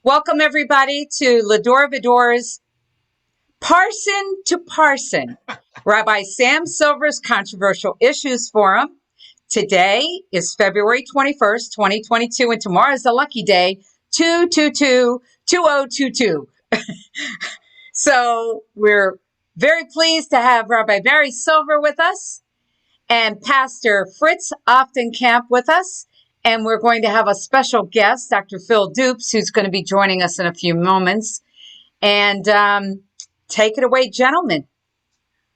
Welcome, everybody, to L'Dor Va-Dor's Parson to Parson, Rabbi Sam Silver's Controversial Issues Forum. Today is February 21st, 2022, and tomorrow is the lucky day, 222-2022. So we're very pleased to have Rabbi Barry Silver with us and Pastor Fritz Aufdencamp with us. And we're going to have a special guest, Dr. Phillip Dukes, who's going to be joining us in a few moments. And take it away, gentlemen.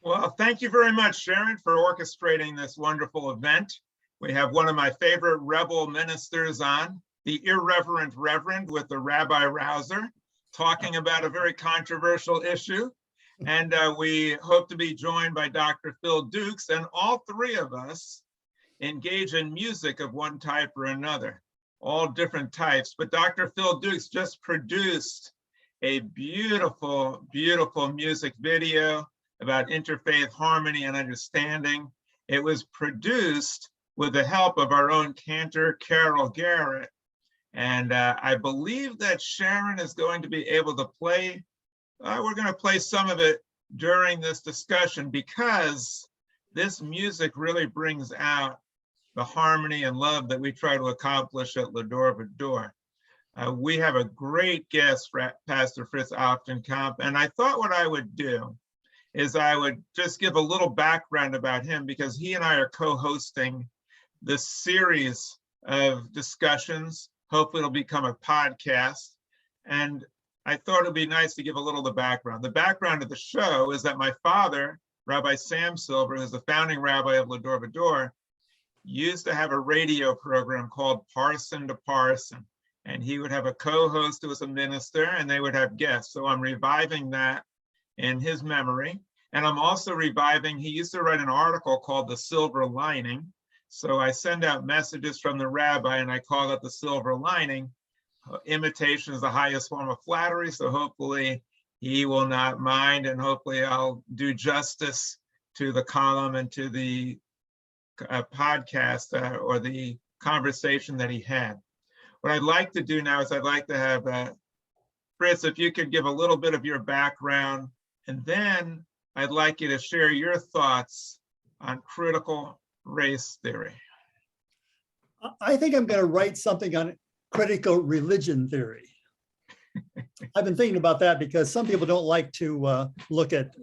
Well, thank you very much, Sharon, for orchestrating this wonderful event. We have one of my favorite rebel ministers on, the Irreverent Reverend with the Rabbi Rouser, talking about a very controversial issue. And we hope to be joined by Dr. Phillip Dukes, and all three of us engage in music of one type or another, all different types. But Dr. Phillip Dukes just produced a beautiful, beautiful music video about interfaith harmony and understanding. It was produced with the help of our own cantor, Carol Garrett. And I believe that Sharon is going to be able to play, we're going to play some of it during this discussion, because this music really brings out the harmony and love that we try to accomplish at L'Dor Va-Dor. We have a great guest, Pastor Fritz Aufdencamp, and I thought what I would do is I would just give a little background about him, because he and I are co-hosting this series of discussions. Hopefully it'll become a podcast. And I thought it'd be nice to give a little of the background. The background of the show is that my father, Rabbi Sam Silver, who's the founding rabbi of L'Dor Va-Dor, used to have a radio program called Parson to Parson. And he would have a co-host who was a minister, and they would have guests. So I'm reviving that in his memory. And I'm also reviving, he used to write an article called The Silver Lining. So I send out messages from the rabbi, and I call it The Silver Lining. Imitation is the highest form of flattery. So hopefully he will not mind, and hopefully I'll do justice to the column and to the podcast or the conversation that he had. What I'd like to do now is I'd like to have Fritz, if you could give a little bit of your background, and then I'd like you to share your thoughts on critical race theory. I think I'm going to write something on critical religion theory. I've been thinking about that because some people don't like to look at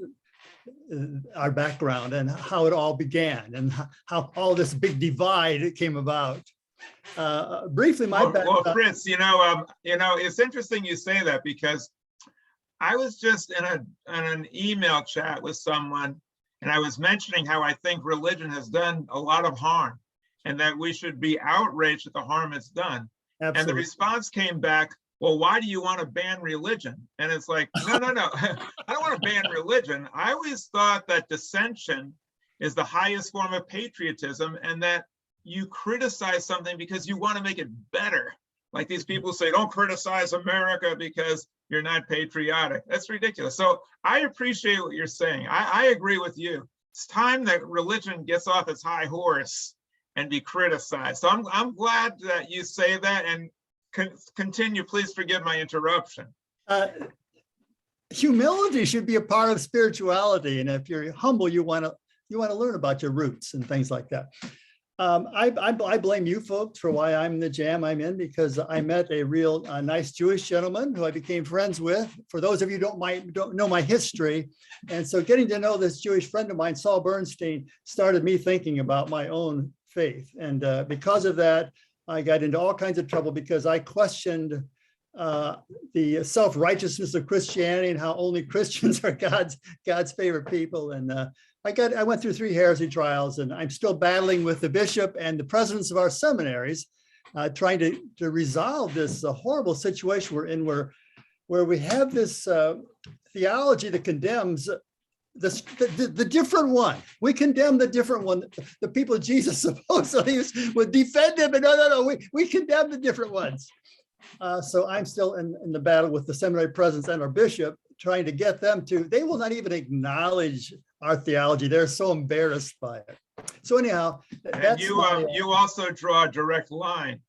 our background and how it all began and how all this big divide came about. Briefly, my background. Well, Fritz, it's interesting you say that, because I was just in an email chat with someone, and I was mentioning how I think religion has done a lot of harm, and that we should be outraged at the harm it's done. Absolutely. And the response came back, well, why do you want to ban religion? And it's like, no. I don't want to ban religion. I always thought that dissension is the highest form of patriotism, and that you criticize something because you want to make it better. Like these people say, don't criticize America because you're not patriotic. That's ridiculous. So I appreciate what you're saying. I agree with you. It's time that religion gets off its high horse and be criticized. So I'm glad that you say that, and continue. Please forgive my interruption. Humility should be a part of spirituality, and if you're humble, you want to learn about your roots and things like that. I blame you folks for why I'm in the jam I'm in, because I met a real nice Jewish gentleman who I became friends with. For those of you who don't know my history, and so getting to know this Jewish friend of mine, Saul Bernstein, started me thinking about my own faith, and because of that, I got into all kinds of trouble because I questioned the self-righteousness of Christianity and how only Christians are God's favorite people. And I went through 3 heresy trials, and I'm still battling with the bishop and the presidents of our seminaries, trying to resolve this horrible situation we're in, where we have this theology that condemns the different one. We condemn the different one. The people Jesus supposedly would defend him, and no, we condemn the different ones. So I'm still in the battle with the seminary presidents and our bishop, trying to get them to, they will not even acknowledge our theology. They're so embarrassed by it. So anyhow, and you also draw a direct line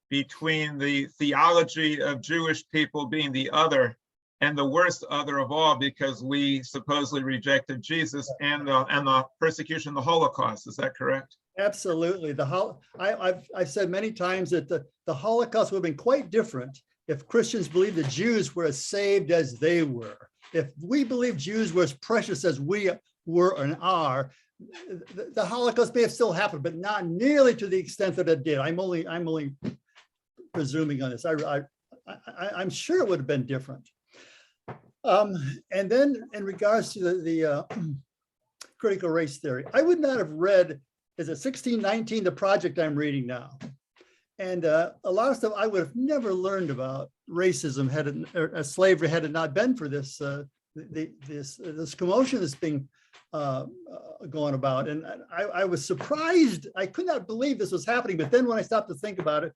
between the theology of Jewish people being the other and the worst other of all, because we supposedly rejected Jesus and the persecution, the Holocaust. Is that correct? Absolutely. I've said many times that the Holocaust would have been quite different if Christians believed the Jews were as saved as they were. If we believe Jews were as precious as we were and are, the Holocaust may have still happened, but not nearly to the extent that it did. I'm only presuming on this. I'm sure it would have been different. And then in regards to the critical race theory, I would not have read, is it 1619, the project I'm reading now. And a lot of stuff I would have never learned about racism or slavery had it not been for this this commotion that's being going about. And I was surprised. I could not believe this was happening. But then when I stopped to think about it,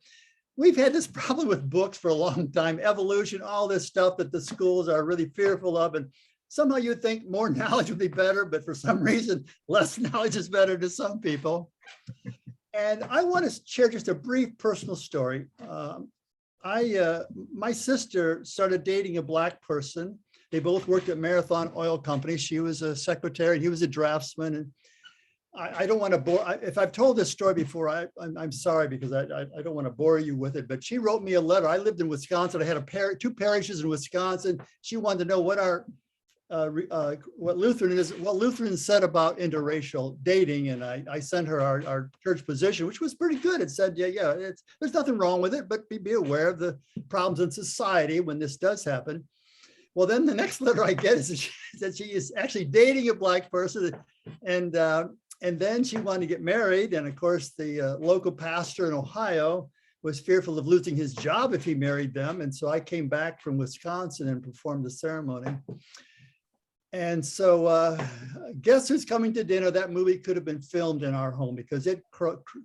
we've had this problem with books for a long time, evolution, all this stuff that the schools are really fearful of. And somehow you'd think more knowledge would be better, but for some reason, less knowledge is better to some people. And I want to share just a brief personal story. My sister started dating a Black person. They both worked at Marathon Oil Company. She was a secretary, and he was a draftsman. And I don't want to bore. If I've told this story before, I'm sorry, because I don't want to bore you with it. But she wrote me a letter. I lived in Wisconsin. I had two parishes in Wisconsin. She wanted to know what Lutheran said about interracial dating, and I sent her our church position, which was pretty good. It said, yeah, there's nothing wrong with it, but be aware of the problems in society when this does happen. Well, then the next letter I get is that she is actually dating a Black person, and then she wanted to get married, and of course the local pastor in Ohio was fearful of losing his job if he married them, and so I came back from Wisconsin and performed the ceremony. And so guess who's coming to dinner? That movie could have been filmed in our home, because it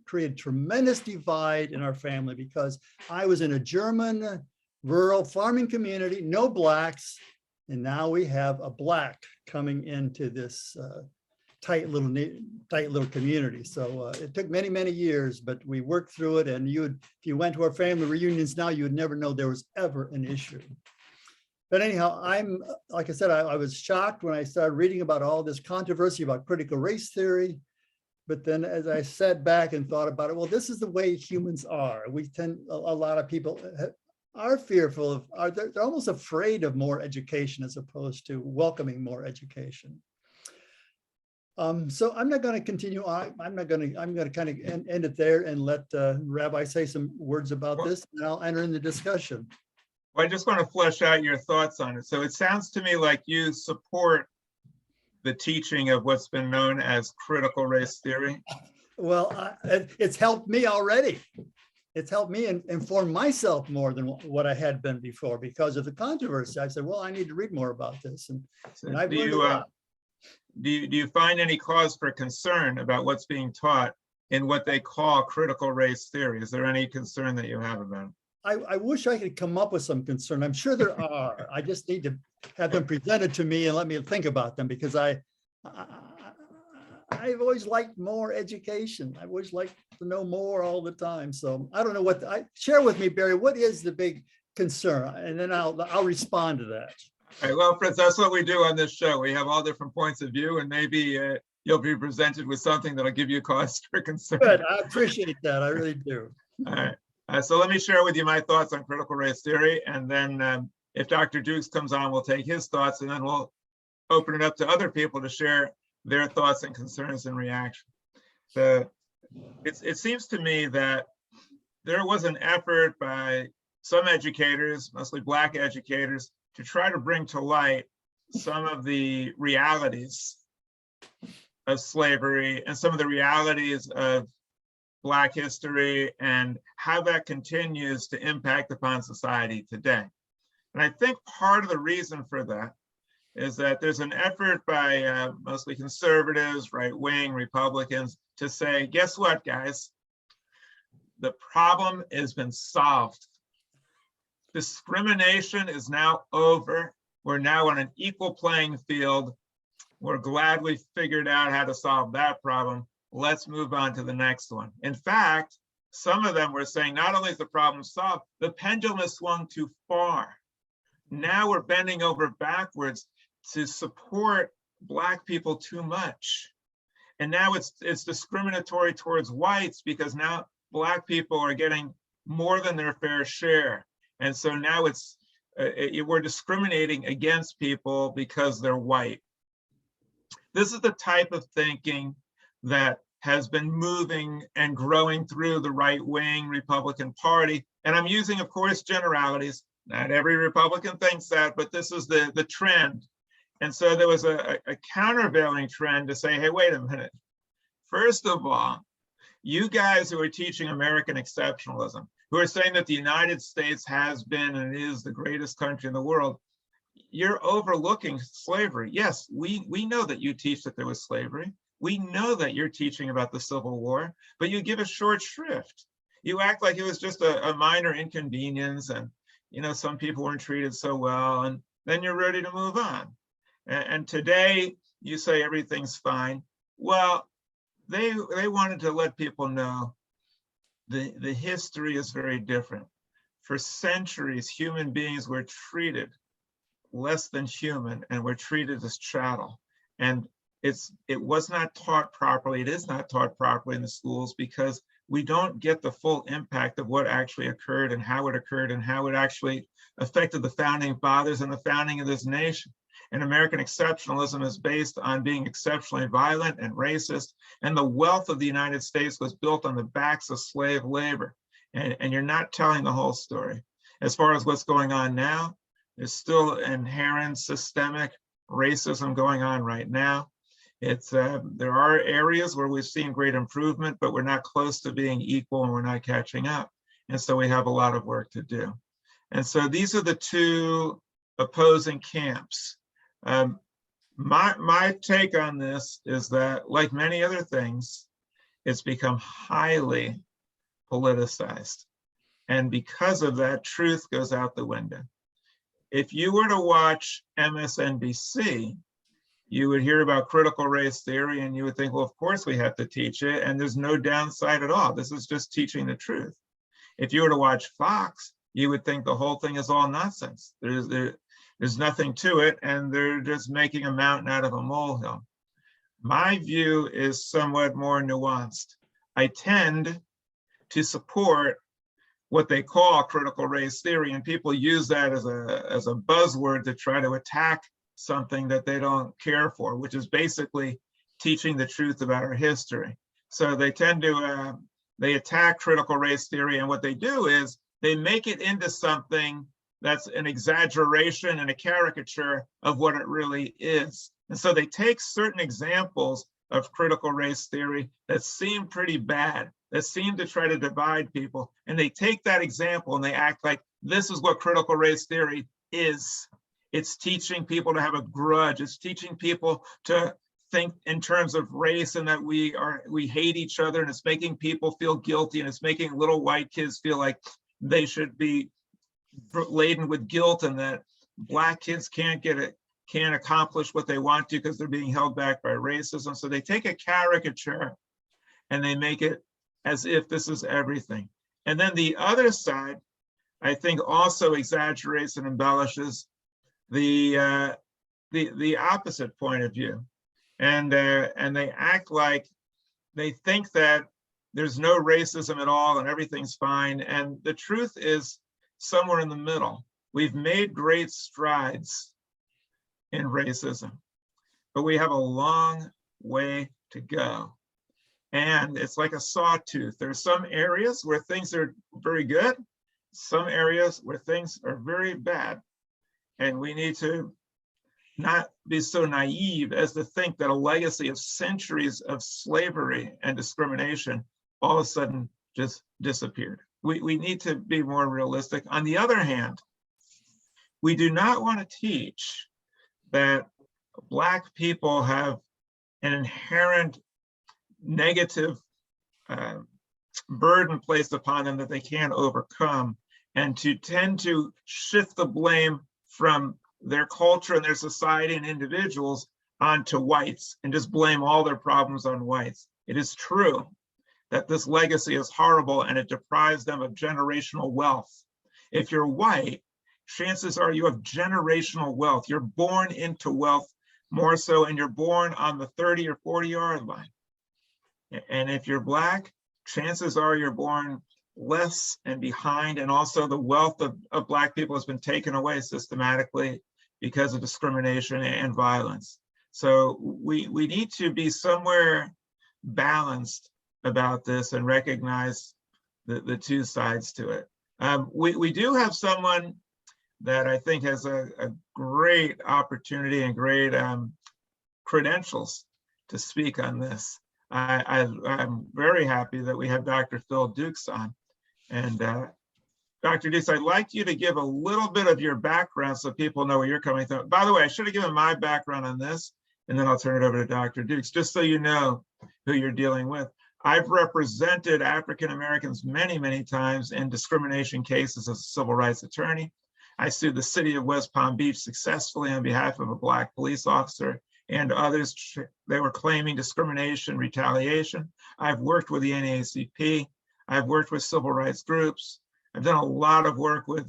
created tremendous divide in our family, because I was in a German rural farming community, no Blacks, and now we have a Black coming into this tight little community. So it took many, many years, but we worked through it. And if you went to our family reunions now, you would never know there was ever an issue. But anyhow, like I said, I was shocked when I started reading about all this controversy about critical race theory. But then as I sat back and thought about it, well, this is the way humans are. A lot of people are fearful they're almost afraid of more education as opposed to welcoming more education. So I'm not going to continue on. I'm going to kind of end it there and let Rabbi say some words about this, and I'll enter in the discussion. Well, I just want to flesh out your thoughts on it. So it sounds to me like you support the teaching of what's been known as critical race theory. Well, it's helped me already. It's helped me inform myself more than what I had been before because of the controversy. I said, well, I need to read more about this. And I've learned a lot. Do you find any cause for concern about what's being taught in what they call critical race theory? Is there any concern that you have about it? I wish I could come up with some concern. I'm sure there are. I just need to have them presented to me and let me think about them, because I've always liked more education. I've always liked to know more all the time. So I don't know share with me, Barry, what is the big concern? And then I'll respond to that. All right, well, Fritz, that's what we do on this show. We have all different points of view, and maybe you'll be presented with something that'll give you cause for concern. Good, I appreciate that. I really do. All right. So let me share with you my thoughts on critical race theory, and then if Dr. Dukes comes on, we'll take his thoughts, and then we'll open it up to other people to share their thoughts and concerns and reaction. It seems to me that there was an effort by some educators, mostly Black educators, to try to bring to light some of the realities of slavery and some of the realities of Black history and how that continues to impact upon society today. And I think part of the reason for that is that there's an effort by mostly conservatives, right-wing Republicans, to say, guess what, guys? The problem has been solved. Discrimination is now over. We're now on an equal playing field. We're glad we figured out how to solve that problem. Let's move on to the next one. In fact, some of them were saying not only is the problem solved, the pendulum has swung too far. Now we're bending over backwards to support Black people too much. And now it's discriminatory towards whites because now Black people are getting more than their fair share. And so now we're discriminating against people because they're white. This is the type of thinking that has been moving and growing through the right-wing Republican Party. And I'm using, of course, generalities. Not every Republican thinks that, but this is the trend. And so there was a countervailing trend to say, hey, wait a minute. First of all, you guys who are teaching American exceptionalism, who are saying that the United States has been and is the greatest country in the world, you're overlooking slavery. Yes, we know that you teach that there was slavery. We know that you're teaching about the Civil War, but you give a short shrift. You act like it was just a minor inconvenience and, you know, some people weren't treated so well, and then you're ready to move on. And today you say everything's fine. Well, they wanted to let people know the history is very different. For centuries, human beings were treated less than human and were treated as chattel. And it was not taught properly. It is not taught properly in the schools because we don't get the full impact of what actually occurred and how it occurred and how it actually affected the founding fathers and the founding of this nation. And American exceptionalism is based on being exceptionally violent and racist. And the wealth of the United States was built on the backs of slave labor. And you're not telling the whole story. As far as what's going on now, there's still inherent systemic racism going on right now. There are areas where we've seen great improvement, but we're not close to being equal and we're not catching up. And so we have a lot of work to do. And so these are the two opposing camps. My take on this is that, like many other things, it's become highly politicized. And because of that, truth goes out the window. If you were to watch MSNBC, you would hear about critical race theory and you would think, well, of course we have to teach it, and there's no downside at all. This is just teaching the truth. If you were to watch Fox, you would think the whole thing is all nonsense. There's nothing to it, and they're just making a mountain out of a molehill. My view is somewhat more nuanced. I tend to support what they call critical race theory, and people use that as a buzzword to try to attack something that they don't care for, which is basically teaching the truth about our history. So they tend to, they attack critical race theory, and what they do is they make it into something that's an exaggeration and a caricature of what it really is. And so they take certain examples of critical race theory that seem pretty bad, that seem to try to divide people, and they take that example and they act like this is what critical race theory is. It's teaching people to have a grudge. It's teaching people to think in terms of race and that we hate each other, and it's making people feel guilty, and it's making little white kids feel like they should be laden with guilt, and that Black kids can't accomplish what they want to because they're being held back by racism. So they take a caricature and they make it as if this is everything. And then the other side, I think, also exaggerates and embellishes the opposite point of view. And they act like they think that there's no racism at all and everything's fine. And the truth is somewhere in the middle. We've made great strides in racism, but we have a long way to go. And it's like a sawtooth. There are some areas where things are very good, some areas where things are very bad. And we need to not be so naive as to think that a legacy of centuries of slavery and discrimination all of a sudden just disappeared. We need to be more realistic. On the other hand, we do not want to teach that Black people have an inherent negative burden placed upon them that they can't overcome, and to tend to shift the blame from their culture and their society and individuals onto whites and just blame all their problems on whites. It is true that this legacy is horrible and it deprives them of generational wealth. If you're white, chances are you have generational wealth. You're born into wealth more so, and you're born on the 30 or 40-yard line. And if you're Black, chances are you're born less and behind, and also the wealth of Black people has been taken away systematically because of discrimination and violence. So we need to be somewhere balanced about this and recognize the two sides to it. We do have someone that I think has a great opportunity and great credentials to speak on this. I'm very happy that we have Dr. Phil Dukes on. And Dr. Dukes, I'd like you to give a little bit of your background so people know where you're coming from. By the way, I should have given my background on this, and then I'll turn it over to Dr. Dukes, just so you know who you're dealing with. I've represented African Americans many, many times in discrimination cases as a civil rights attorney. I sued the city of West Palm Beach successfully on behalf of a Black police officer and others. They were claiming discrimination, retaliation. I've worked with the NAACP. I've worked with civil rights groups. I've done a lot of work with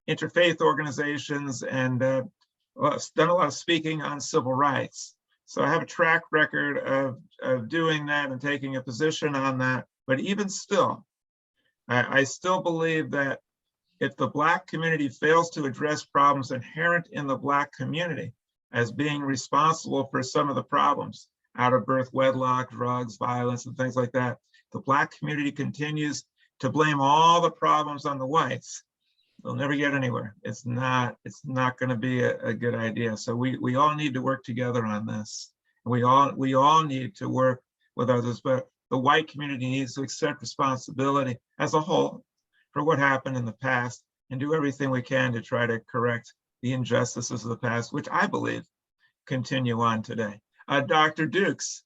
interfaith organizations and done a lot of speaking on civil rights. So I have a track record of doing that and taking a position on that. But even still, I still believe that if the Black community fails to address problems inherent in the Black community as being responsible for some of the problems, out of birth, wedlock, drugs, violence, and things like that, the Black community continues to blame all the problems on the whites, they'll never get anywhere. It's not going to be a good idea. So we all need to work together on this. We all need to work with others, but the white community needs to accept responsibility as a whole for what happened in the past and do everything we can to try to correct the injustices of the past, which I believe continue on today. Dr. Dukes,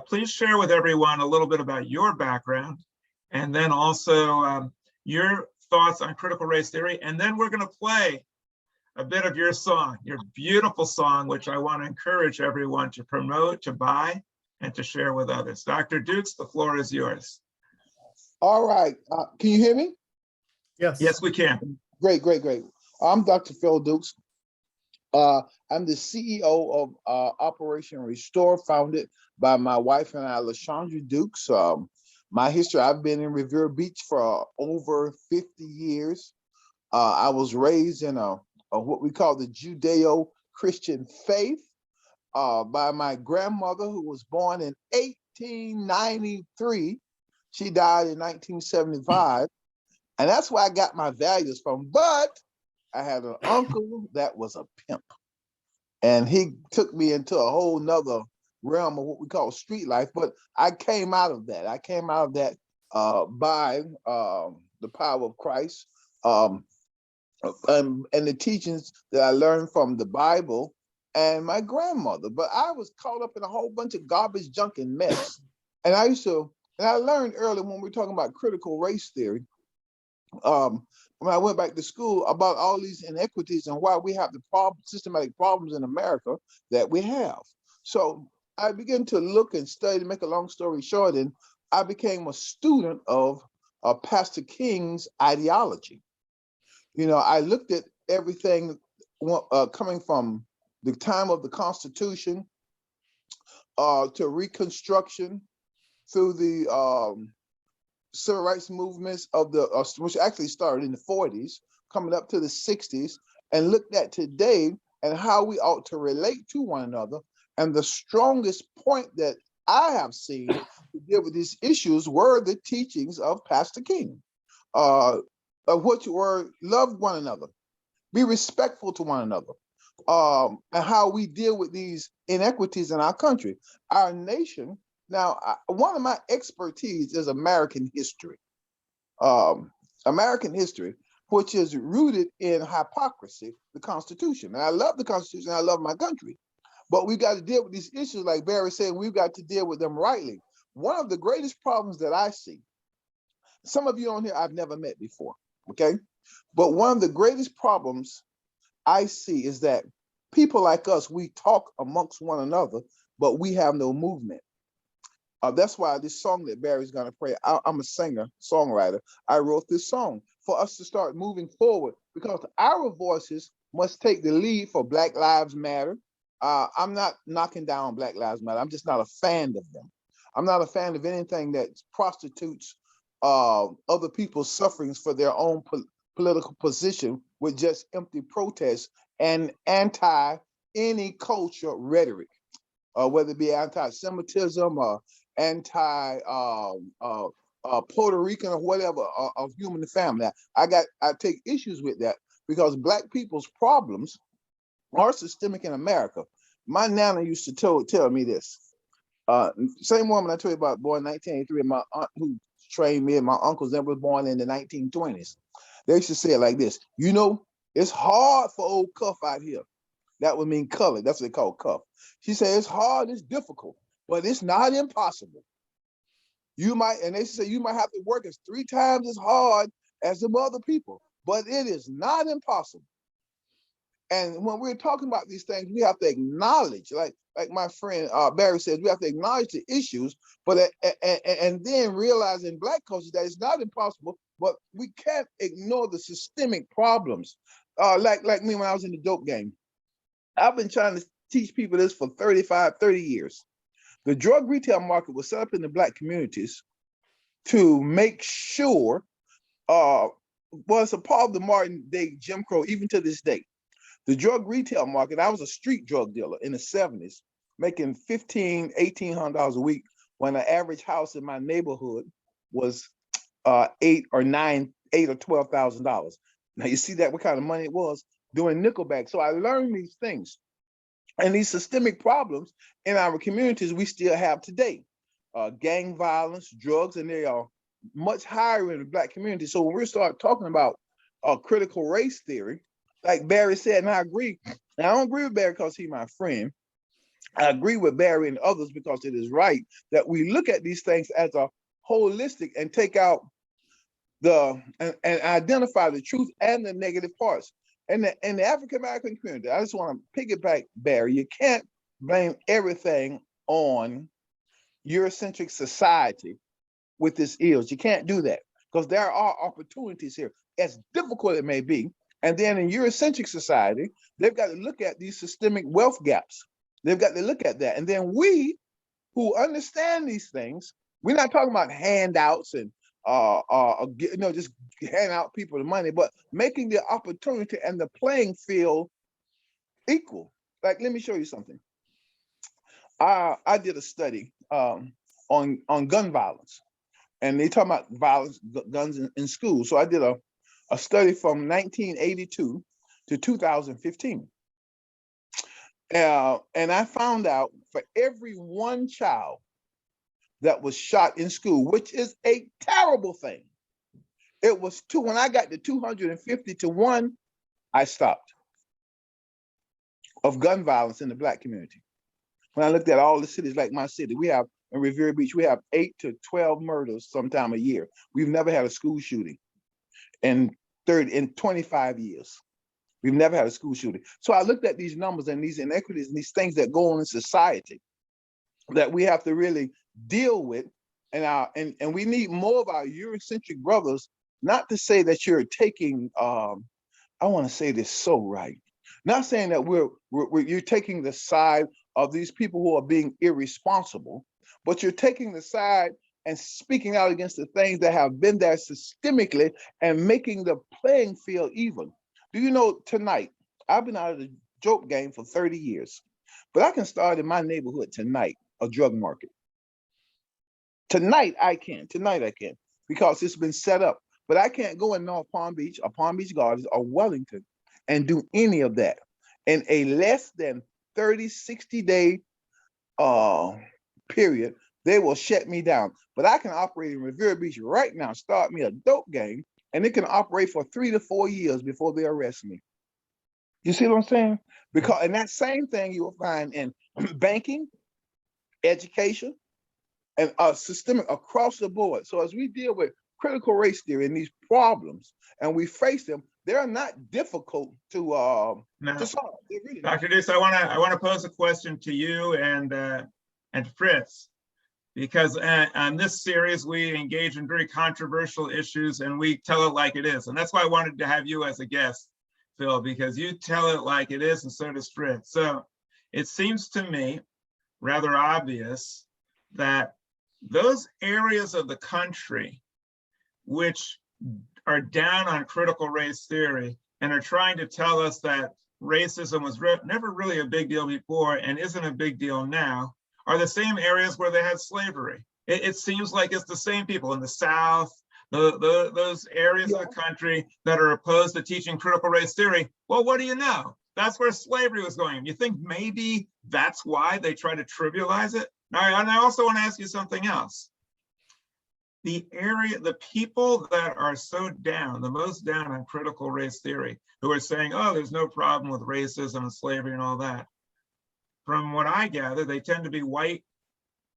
please share with everyone a little bit about your background, and then also your thoughts on critical race theory. And then we're going to play a bit of your song, your beautiful song, which I want to encourage everyone to promote, to buy, and to share with others. Dr. Dukes, the floor is yours. All right. Can you hear me? Yes. Yes, we can. Great. I'm Dr. Phil Dukes. I'm the CEO of Operation Restore, founded by my wife and I, LaShondra Dukes. My history, I've been in Revere Beach for over 50 years. I was raised in a what we call the Judeo-Christian faith by my grandmother, who was born in 1893. She died in 1975. And that's where I got my values from. But I had an uncle that was a pimp. And he took me into a whole nother realm of what we call street life. But I came out of that. I came out of that by the power of Christ and the teachings that I learned from the Bible and my grandmother. But I was caught up in a whole bunch of garbage, junk, and mess. And I learned early when we were talking about critical race theory, when I went back to school, about all these inequities and why we have the systematic problems in America that we have. So I began to look and study, to make a long story short, and I became a student of Pastor King's ideology. You know, I looked at everything coming from the time of the Constitution to Reconstruction, through the civil rights movements of which actually started in the 40s, coming up to the 60s, and looked at today and how we ought to relate to one another. And the strongest point that I have seen to deal with these issues were the teachings of Pastor King, of which were love one another, be respectful to one another, and how we deal with these inequities in our country, our nation. Now, one of my expertise is American history, which is rooted in hypocrisy, the Constitution. And I love the Constitution, I love my country, but we've got to deal with these issues, like Barry said, we've got to deal with them rightly. One of the greatest problems that I see, some of you on here I've never met before, okay? But one of the greatest problems I see is that people like us, we talk amongst one another, but we have no movement. That's why this song that Barry's gonna play, I'm a singer, songwriter. I wrote this song for us to start moving forward because our voices must take the lead for Black Lives Matter. I'm not knocking down Black Lives Matter. I'm just not a fan of them. I'm not a fan of anything that prostitutes other people's sufferings for their own political position with just empty protest and anti any culture rhetoric, whether it be anti-Semitism or anti Puerto Rican or whatever of human family. I take issues with that because Black people's problems are systemic in America. My nana used to tell me this. Same woman I told you about, born in 1983, and my aunt who trained me and my uncles that was born in the 1920s. They used to say it like this: you know, it's hard for old Cuff out here. That would mean colored. That's what they call Cuff. She said it's hard, it's difficult, but it's not impossible. You might, and they say you might have to work as 3 times as hard as the other people, but it is not impossible. And when we're talking about these things, we have to acknowledge, like my friend Barry says, we have to acknowledge the issues, but and then realize in Black culture that it's not impossible, but we can't ignore the systemic problems. Like me when I was in the dope game, I've been trying to teach people this for 30 years. The drug retail market was set up in the Black communities to make sure, well, it's a part of the modern day Jim Crow, even to this day. The drug retail market, I was a street drug dealer in the 70s, making $1,500, $1,800 a week when the average house in my neighborhood was $8,000 or $12,000. Now you see that what kind of money it was doing Nickelback. So I learned these things. And these systemic problems in our communities we still have today. Gang violence, drugs, and they are much higher in the Black community. So when we start talking about critical race theory, like Barry said, and I agree, and I don't agree with Barry because he's my friend. I agree with Barry and others because it is right that we look at these things as a holistic and take out and identify the truth and the negative parts. In the African American community, I just want to piggyback Barry. You can't blame everything on Eurocentric society with this ills. You can't do that because there are opportunities here, as difficult it may be. And then in Eurocentric society, they've got to look at these systemic wealth gaps. They've got to look at that. And then we who understand these things, we're not talking about handouts and just hand out people the money, but making the opportunity and the playing field equal. Like, let me show you something. I did a study on gun violence, and they talk about violence, guns in school. So I did a study from 1982 to 2015. And I found out for every 1 child that was shot in school, which is a terrible thing, it was 2. When I got to 250 to 1, I stopped of gun violence in the Black community. When I looked at all the cities like my city, we have in Revere Beach, we have 8 to 12 murders sometime a year. We've never had a school shooting in 25 years. We've never had a school shooting. So I looked at these numbers and these inequities and these things that go on in society that we have to really deal with. And we need more of our Eurocentric brothers, not to say that you're taking, I want to say this so right, not saying that you're taking the side of these people who are being irresponsible, but you're taking the side and speaking out against the things that have been there systemically and making the playing field even. Do you know, tonight, I've been out of the dope game for 30 years, but I can start in my neighborhood tonight, a drug market. Tonight I can, because it's been set up, but I can't go in North Palm Beach or Palm Beach Gardens or Wellington and do any of that. In a less than 30, 60-day period, they will shut me down. But I can operate in Revere Beach right now, start me a dope game, and it can operate for 3 to 4 years before they arrest me. You see what I'm saying? Because, and that same thing you will find in banking, education, and systemic across the board. So as we deal with critical race theory and these problems, and we face them, they're not difficult to solve. Really Dr. Dukes, I want to pose a question to you and Fritz. because on this series, we engage in very controversial issues and we tell it like it is. And that's why I wanted to have you as a guest, Phil, because you tell it like it is, and so does Fritz. So it seems to me rather obvious that those areas of the country which are down on critical race theory and are trying to tell us that racism was never really a big deal before and isn't a big deal now, are the same areas where they had slavery. It seems like it's the same people in the South, those areas of the country that are opposed to teaching critical race theory. Well, what do you know? That's where slavery was going. You think maybe that's why they try to trivialize it? Now, and I also want to ask you something else. The people that are so down, the most down on critical race theory, who are saying, oh, there's no problem with racism and slavery and all that, from what I gather, they tend to be white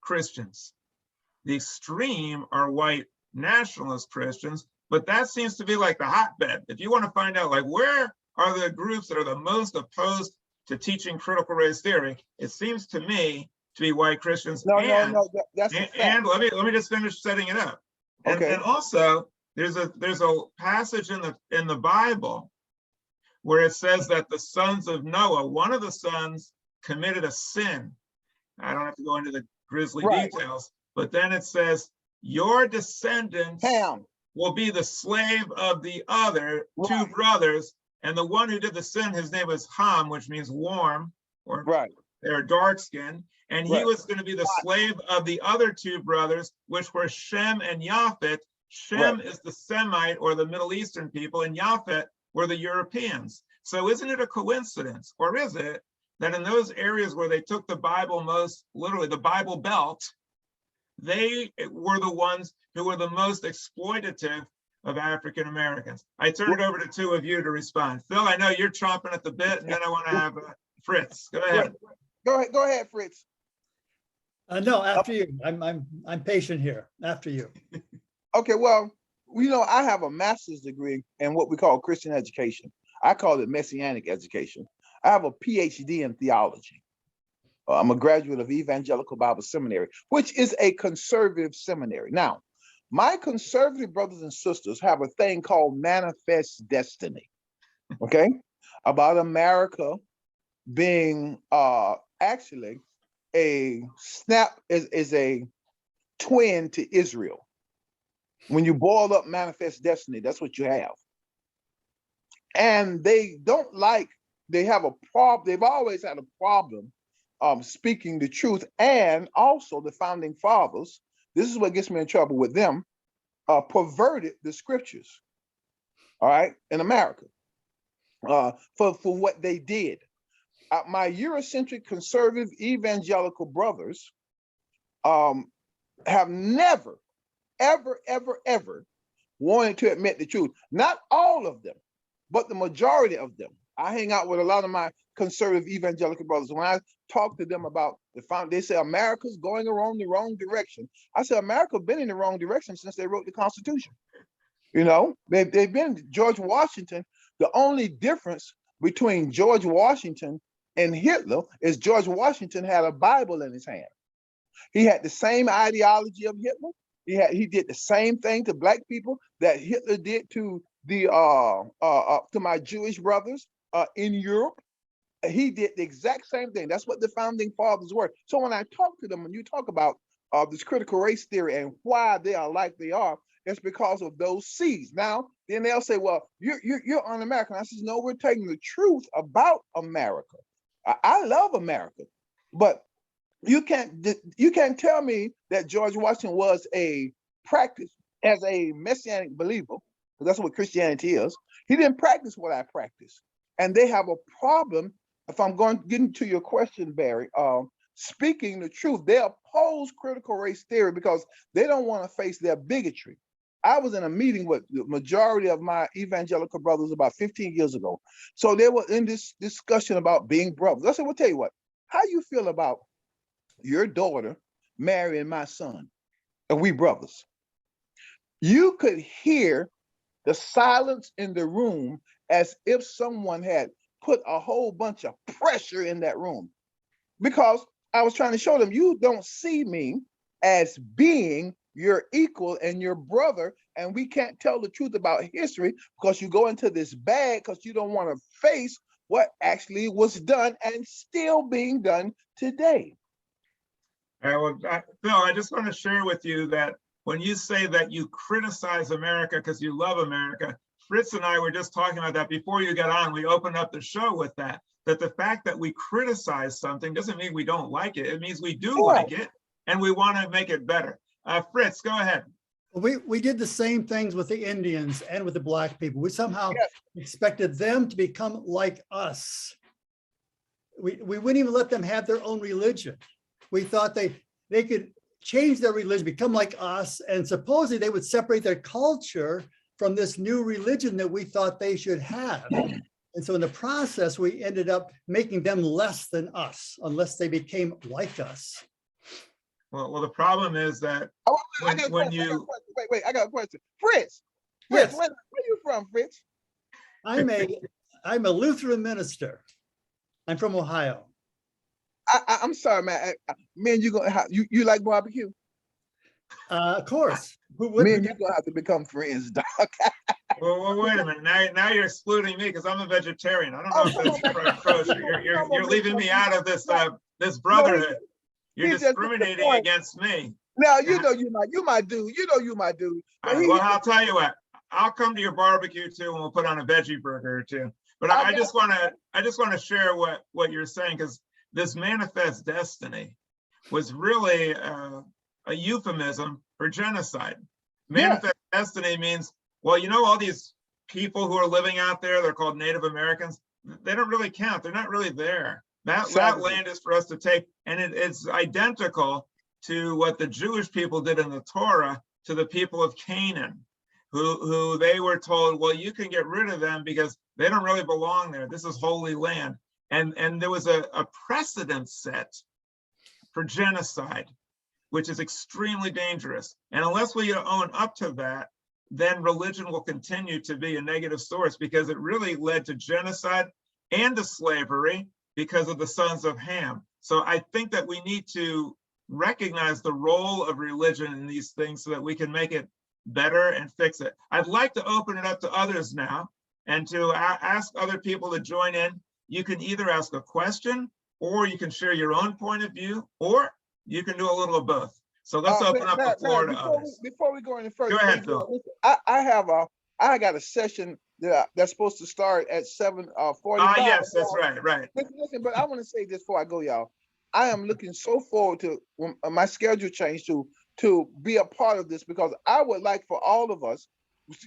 Christians. The extreme are white nationalist Christians, but that seems to be like the hotbed. If you want to find out, like, where are the groups that are the most opposed to teaching critical race theory, it seems to me to be white Christians. No, that's a fact. And let me just finish setting it up. Okay. And also, there's a passage in the Bible where it says that the sons of Noah, one of the sons committed a sin. I don't have to go into the grisly details, but then it says, your descendants will be the slave of the other two brothers. And the one who did the sin, his name was Ham, which means warm, or they're dark skinned. And he was going to be the slave of the other two brothers, which were Shem and Japhet. Shem is the Semite or the Middle Eastern people, and Japhet were the Europeans. So isn't it a coincidence, or is it, that in those areas where they took the Bible most literally, the Bible Belt, they were the ones who were the most exploitative of African Americans? I turn it over to two of you to respond. Phil, I know you're chomping at the bit, and then I want to have Fritz. Go ahead. Go ahead, Fritz. No, after you. I'm patient here. After you. Okay, well, I have a master's degree in what we call Christian education. I call it Messianic education. I have a PhD in theology. I'm a graduate of Evangelical Bible Seminary, which is a conservative seminary. Now, my conservative brothers and sisters have a thing called manifest destiny, okay? About America being actually a a twin to Israel. When you boil up manifest destiny, that's what you have. And they don't like, they have a problem, they've always had a problem speaking the truth. And also the founding fathers, this is what gets me in trouble with them, perverted the scriptures, all right, in America for what they did. My Eurocentric conservative evangelical brothers have never, ever wanted to admit the truth. Not all of them, but the majority of them. I hang out with a lot of my conservative evangelical brothers. When I talk to them about they say America's going the wrong direction. I say America's been in the wrong direction since they wrote the Constitution. They've been George Washington. The only difference between George Washington and Hitler is George Washington had a Bible in his hand. He had the same ideology of Hitler. He did the same thing to black people that Hitler did to to my Jewish brothers in Europe. He did the exact same thing. That's what the founding fathers were. So when I talk to them, when you talk about this critical race theory and why they are like they are, it's because of those seeds. Now, then they'll say, well, you're un-American. I says, no, we're taking the truth about America. I love America, but you can't tell me that George Washington was practice as a messianic believer, because that's what Christianity is. He didn't practice what I practice. And they have a problem, if I'm going to get into your question, Barry, speaking the truth. They oppose critical race theory because they don't want to face their bigotry. I was in a meeting with the majority of my evangelical brothers about 15 years ago. So they were in this discussion about being brothers. I said, well, tell you what, how you feel about your daughter marrying my son, and we brothers? You could hear the silence in the room as if someone had put a whole bunch of pressure in that room, because I was trying to show them, you don't see me as being your equal and your brother, and we can't tell the truth about history because you go into this bag because you don't want to face what actually was done and still being done today. Well, Phil, I just want to share with you that when you say that you criticize America because you love America, Fritz and I were just talking about that before you got on. We opened up the show with that the fact that we criticize something doesn't mean we don't like it. It means we do like it and we want to make it better. Fritz, go ahead. We did the same things with the Indians and with the Black people. We somehow expected them to become like us. We wouldn't even let them have their own religion. We thought they could change their religion, become like us, and supposedly they would separate their culture from this new religion that we thought they should have. And so in the process, we ended up making them less than us, unless they became like us. Well, the problem is that I got a question. Fritz, Yes. where are you from, Fritz? I'm a Lutheran minister. I'm from Ohio. I'm sorry, man. Me and you like barbecue? Of course. Me and you gonna have to become friends, dog. Well, wait a minute. Now you're excluding me because I'm a vegetarian. I don't know if that's kosher. You're leaving me out of this brotherhood. You're discriminating against me. Now you know you my dude. You know you my dude. Well, I'll tell you what. I'll come to your barbecue too, and we'll put on a veggie burger or two. But I just want to share what you're saying, because this manifest destiny was really a euphemism for genocide. Manifest destiny means, well, you know, all these people who are living out there, they're called Native Americans. They don't really count. They're not really there. That land is for us to take. And it's identical to what the Jewish people did in the Torah to the people of Canaan, who they were told, well, you can get rid of them because they don't really belong there. This is holy land. And there was a precedent set for genocide, which is extremely dangerous. And unless we own up to that, then religion will continue to be a negative source, because it really led to genocide and to slavery because of the sons of Ham. So I think that we need to recognize the role of religion in these things so that we can make it better and fix it. I'd like to open it up to others now and to ask other people to join in. You can either ask a question, or you can share your own point of view, or you can do a little of both. So let's open up the floor to others. Before we go any further, go ahead, Phil. I got a session that's supposed to start at 7:45. Yes, that's right. Listen, but I want to say this before I go, y'all. I am looking so forward to when my schedule changed to be a part of this, because I would like for all of us,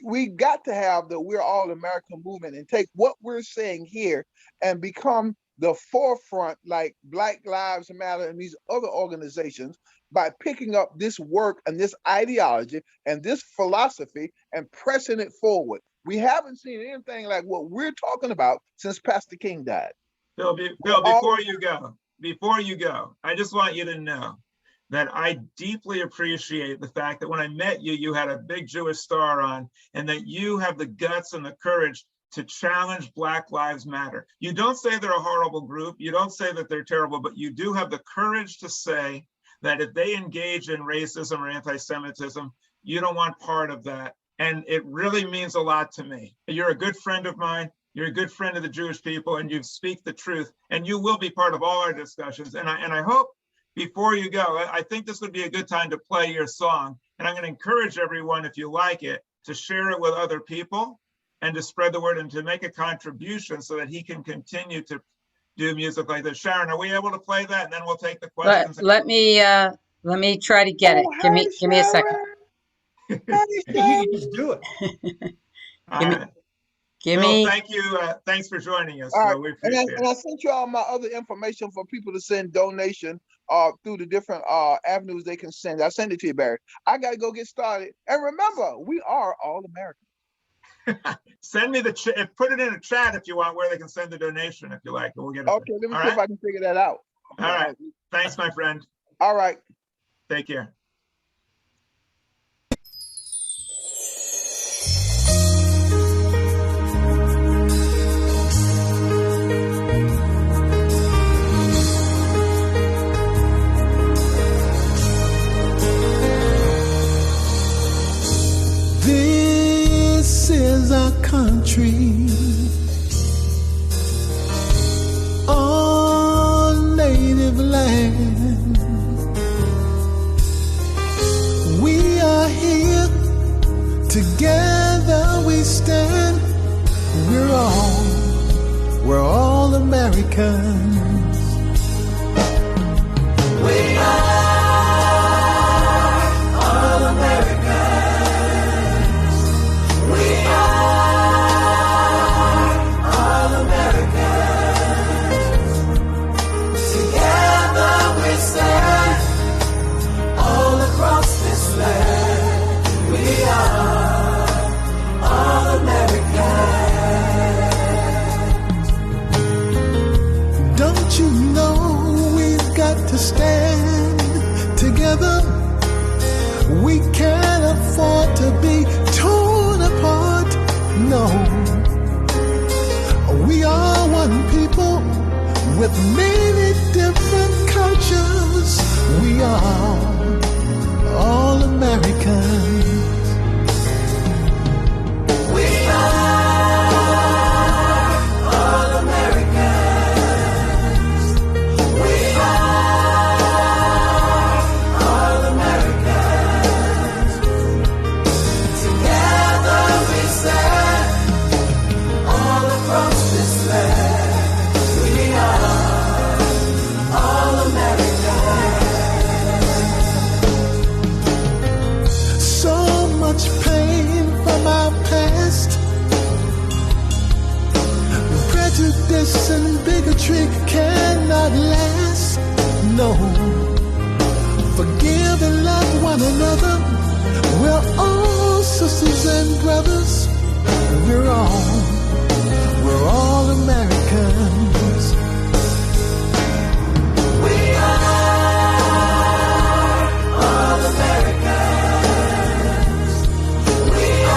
we got to have the We're All American movement and take what we're saying here and become the forefront, like Black Lives Matter and these other organizations, by picking up this work and this ideology and this philosophy and pressing it forward. We haven't seen anything like what we're talking about since Pastor King died. Phil, before you go, I just want you to know that I deeply appreciate the fact that when I met you, you had a big Jewish star on, and that you have the guts and the courage to challenge Black Lives Matter. You don't say they're a horrible group. You don't say that they're terrible, but you do have the courage to say that if they engage in racism or anti-Semitism, you don't want part of that. And it really means a lot to me. You're a good friend of mine. You're a good friend of the Jewish people, and you speak the truth, and you will be part of all our discussions. And I hope, before you go, I think this would be a good time to play your song. And I'm going to encourage everyone, if you like it, to share it with other people and to spread the word and to make a contribution so that he can continue to do music like this. Sharon, are we able to play that? And then we'll take the questions. Let me try to get it. Give me a second. You can just do it. Thank you. Thanks for joining us. All right. We appreciate it. And I sent you all my other information for people to send donation through the different avenues they can send. I send it to you, Barry. I got to go get started. And remember, we are all American. Send me put it in a chat if you want, where they can send the donation if you like. We'll get it. Okay, let me see if I can figure that out. All right. Thanks, my friend. All right. Take care. Americans. We are all Americans. We are all Americans. Together we stand all across this land. We are all Americans. Don't you know we've got to stand together? We can't afford to be torn apart. No, we are one people with many different cultures. We are all Americans. We are all Americans. We are all Americans. Together we stand all across this land. We are all Americans. So much pain from our past, prejudice and bigotry cannot last. No, forgive and love one another. We're all sisters and brothers. We're all Americans. We are all Americans. We are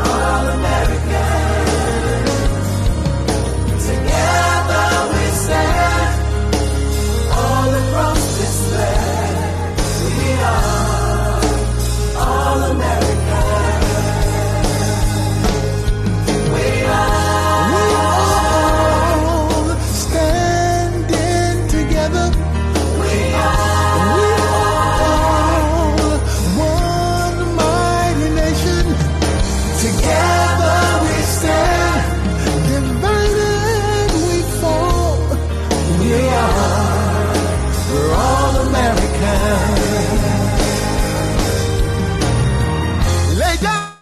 all Americans. Together we stand all across this land. We are all Americans. We are all standing together. We are one mighty nation. Together we stand, divided we fall. We're all Americans. Lay down.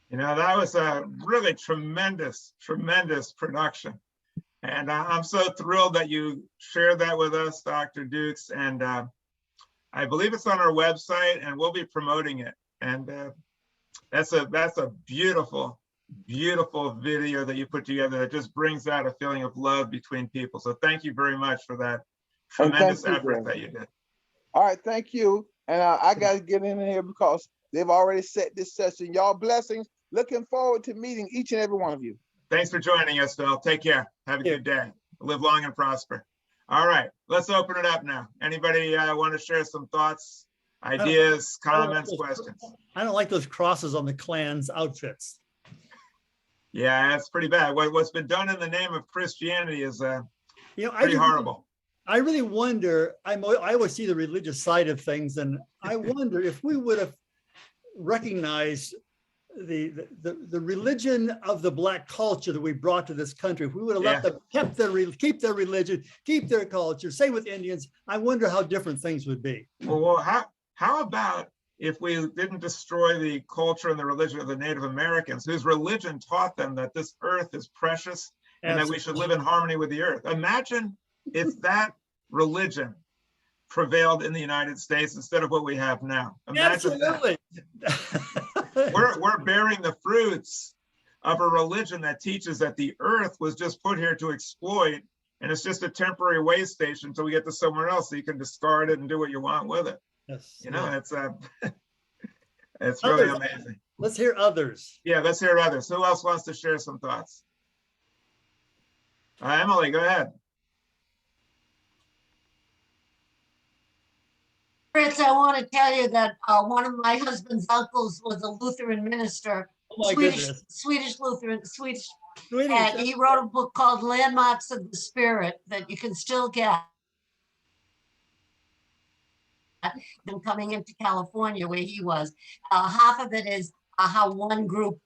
You know, that was a really tremendous, tremendous production. And I'm so thrilled that you shared that with us, Dr. Dukes. And I believe it's on our website and we'll be promoting it. And that's a beautiful, beautiful video that you put together that just brings out a feeling of love between people. So thank you very much for that tremendous effort that you did. All right, thank you. And I got to get in here because they've already set this session. Y'all blessings. Looking forward to meeting each and every one of you. Thanks for joining us, Phil. Take care. Have a good day. Live long and prosper. All right, let's open it up now. Anybody want to share some thoughts, ideas, comments, questions? I don't like those crosses on the Klan's outfits. Yeah, that's pretty bad. What's been done in the name of Christianity is pretty horrible. I really wonder, I always see the religious side of things, and I wonder if we would have recognized the religion of the Black culture that we brought to this country, if we would have let them keep their religion, keep their culture, say with Indians, I wonder how different things would be. Well, how about if we didn't destroy the culture and the religion of the Native Americans, whose religion taught them that this earth is precious and that we should live in harmony with the earth? Imagine if that religion prevailed in the United States instead of what we have now. Imagine Absolutely. We're bearing the fruits of a religion that teaches that the earth was just put here to exploit, and it's just a temporary way station until we get to somewhere else so you can discard it and do what you want with it. Yes. You know, it's really amazing. Let's hear others. Yeah, let's hear others. Who else wants to share some thoughts? Emily, go ahead. Fritz, I want to tell you that one of my husband's uncles was a Lutheran minister, Swedish Lutheran, and he wrote a book called Landmarks of the Spirit that you can still get. And coming into California where he was, half of it is how one group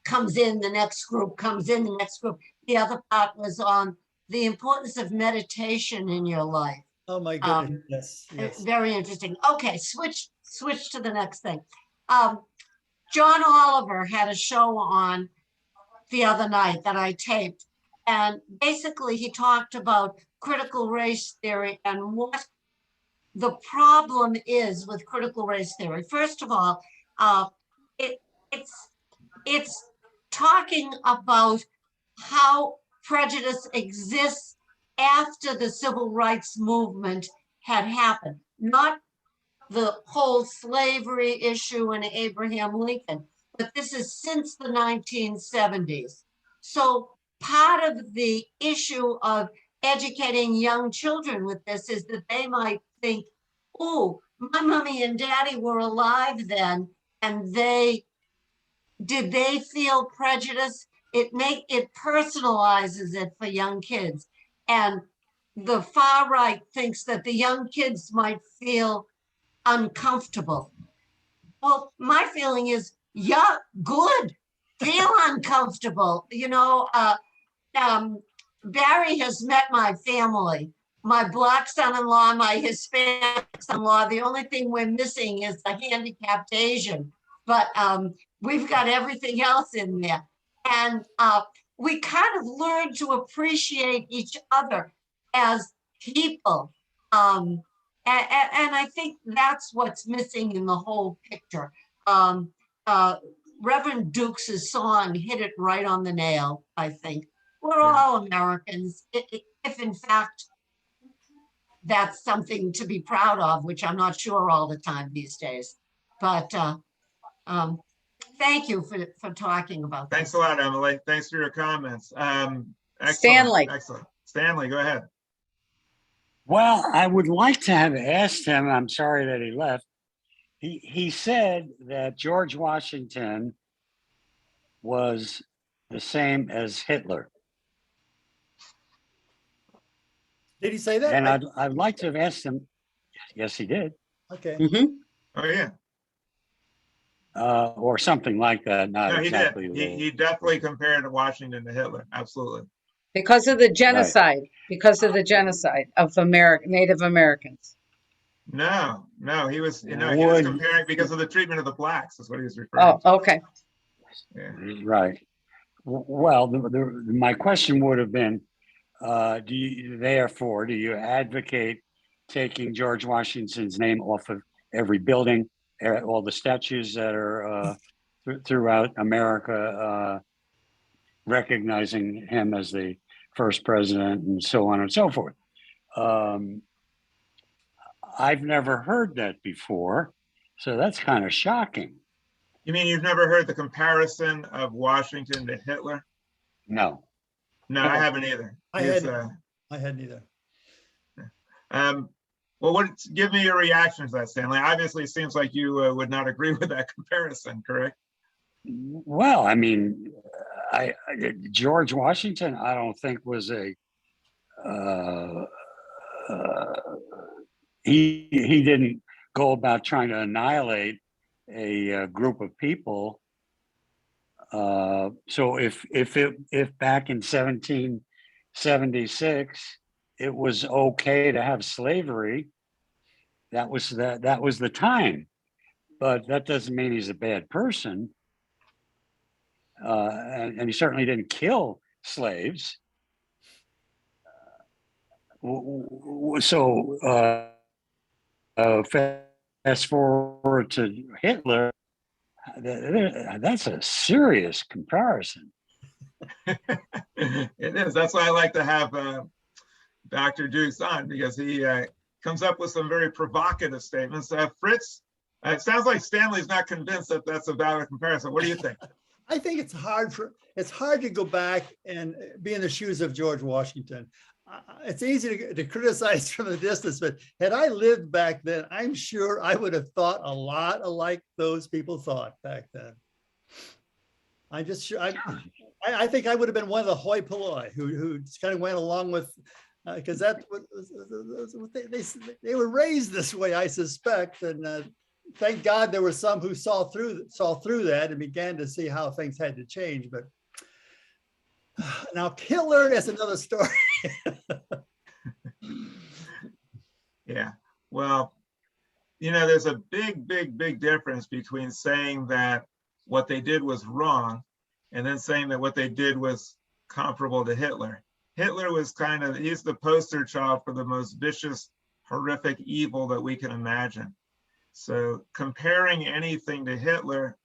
comes in, the next group comes in, the next group. The other part was on the importance of meditation in your life. Oh my goodness, yes, yes. Very interesting. Okay, switch to the next thing. John Oliver had a show on the other night that I taped, and basically he talked about critical race theory and what the problem is with critical race theory. First of all, it's talking about how prejudice exists after the civil rights movement had happened, not the whole slavery issue and Abraham Lincoln, but this is since the 1970s. So part of the issue of educating young children with this is that they might think, oh, my mommy and daddy were alive then, and did they feel prejudice? It personalizes it for young kids. And the far right thinks that the young kids might feel uncomfortable. Well, my feeling is, yeah, good. Feel uncomfortable. You know, Barry has met my family, my Black son-in-law, my Hispanic son-in-law. The only thing we're missing is the handicapped Asian, but we've got everything else in there. And we kind of learn to appreciate each other as people. And I think that's what's missing in the whole picture. Reverend Dukes' song hit it right on the nail, I think. We're all Americans, if in fact that's something to be proud of, which I'm not sure all the time these days. But thank you for talking about that. Thanks a lot, Emily. Thanks for your comments. Excellent. Stanley. Excellent. Stanley, go ahead. Well, I would like to have asked him, I'm sorry that he left. He said that George Washington was the same as Hitler. Did he say that? And I'd like to have asked him, yes, he did. Okay. Mm-hmm. Oh, yeah. Or something like that. Not No, he exactly. did. He definitely compared Washington to Hitler. Absolutely. Because of the genocide, because of the genocide of Native Americans. No, he was, he was comparing because of the treatment of the blacks. That's what he was referring to. Oh, okay. Yeah. Right. Well, my question would have been, do you advocate taking George Washington's name off of every building, all the statues that are throughout America, recognizing him as the first president and so on and so forth? I've never heard that before, so that's kind of shocking. You mean you've never heard the comparison of Washington to Hitler? No. No, I haven't either. I hadn't either. Well, give me your reaction to that, Stanley. Obviously, it seems like you would not agree with that comparison, correct? Well, I mean, George Washington, I don't think was he didn't go about trying to annihilate a group of people. So if back in 1776 it was okay to have slavery, that was the time. But that doesn't mean he's a bad person. And he certainly didn't kill slaves. So fast forward to Hitler, that's a serious comparison. It is. That's why I like to have Dr. Dukes on, because he comes up with some very provocative statements. Fritz, it sounds like Stanley's not convinced that that's a valid comparison. What do you think? I think it's hard to go back and be in the shoes of George Washington. It's easy to criticize from a distance, but had I lived back then, I'm sure I would have thought a lot like those people thought back then. I think I would have been one of the hoi polloi who kind of went along with, because they were raised this way, I suspect, and thank God there were some who saw through that and began to see how things had to change. But now Hitler is another story. Yeah. Well, there's a big difference between saying that what they did was wrong and then saying that what they did was comparable to Hitler. Hitler was he's the poster child for the most vicious, horrific evil that we can imagine. So comparing anything to Hitler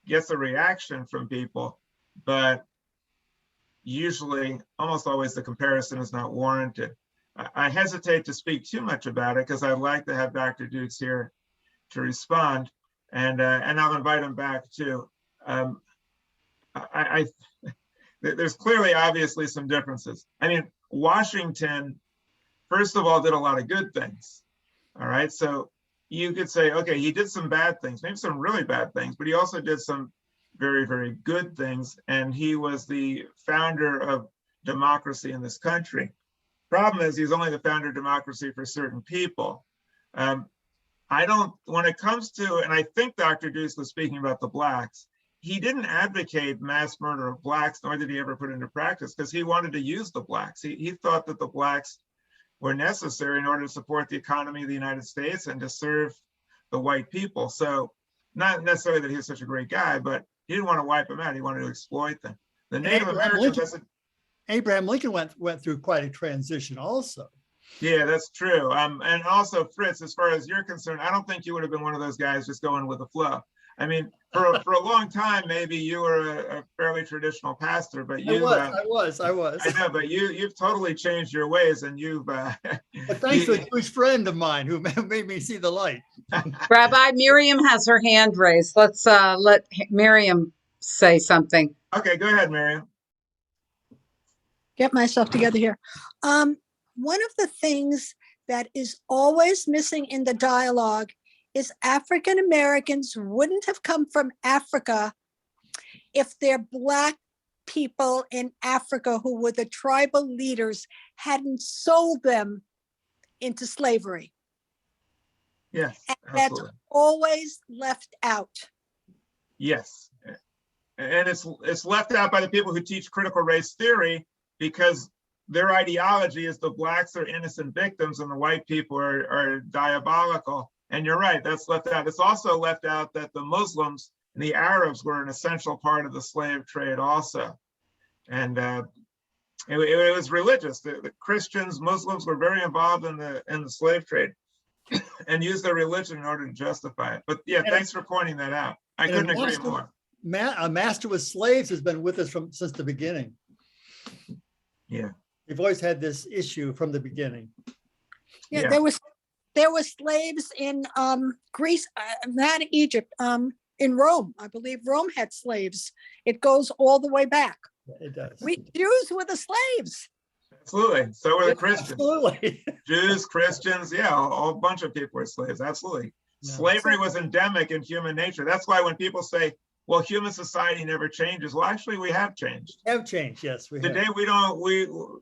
gets a reaction from people, but usually, almost always, the comparison is not warranted. I hesitate to speak too much about it because I'd like to have Dr. Dukes here to respond, and I'll invite him back too. There's clearly, obviously, some differences. I mean, Washington, first of all, did a lot of good things. All right, so you could say, okay, he did some bad things, maybe some really bad things, but he also did some very, very good things, and he was the founder of democracy in this country. Problem is, he's only the founder of democracy for certain people. When it comes to, and I think Dr. Dukes was speaking about the blacks, he didn't advocate mass murder of blacks, nor did he ever put it into practice, because he wanted to use the blacks. He thought that the blacks were necessary in order to support the economy of the United States and to serve the white people. So not necessarily that he was such a great guy, but he didn't want to wipe them out. He wanted to exploit them. The Native Americans, Abraham Lincoln went through quite a transition also. Yeah, that's true. And also, Fritz, as far as you're concerned, I don't think you would have been one of those guys just going with the flow. I mean, for a long time, maybe you were a fairly traditional pastor, but you I was. I know, but you've totally changed your ways, and you've but thanks to a Jewish friend of mine who made me see the light. Rabbi, Miriam has her hand raised. Let's let Miriam say something. Okay, go ahead, Miriam. Get myself together here. One of the things that is always missing in the dialogue is African Americans wouldn't have come from Africa if their Black people in Africa who were the tribal leaders hadn't sold them into slavery. Yes, and that's always left out. Yes, and it's left out by the people who teach critical race theory, because their ideology is the blacks are innocent victims and the white people are diabolical. And you're right, that's left out. It's also left out that the Muslims and the Arabs were an essential part of the slave trade also. And it was religious. The Christians, Muslims were very involved in the slave trade and used their religion in order to justify it. But yeah, thanks for pointing that out. I couldn't agree more. A master with slaves has been with us since the beginning. Yeah. We've always had this issue from the beginning. Yeah. There were slaves in Greece, not Egypt, in Rome. I believe Rome had slaves. It goes all the way back. It does. We Jews were the slaves. Absolutely. So were the Christians. Absolutely. Jews, Christians, yeah, a whole bunch of people were slaves. Absolutely. No. Slavery was endemic in human nature. That's why when people say, well, human society never changes. Well, actually, we have changed. Yes, we have. Today,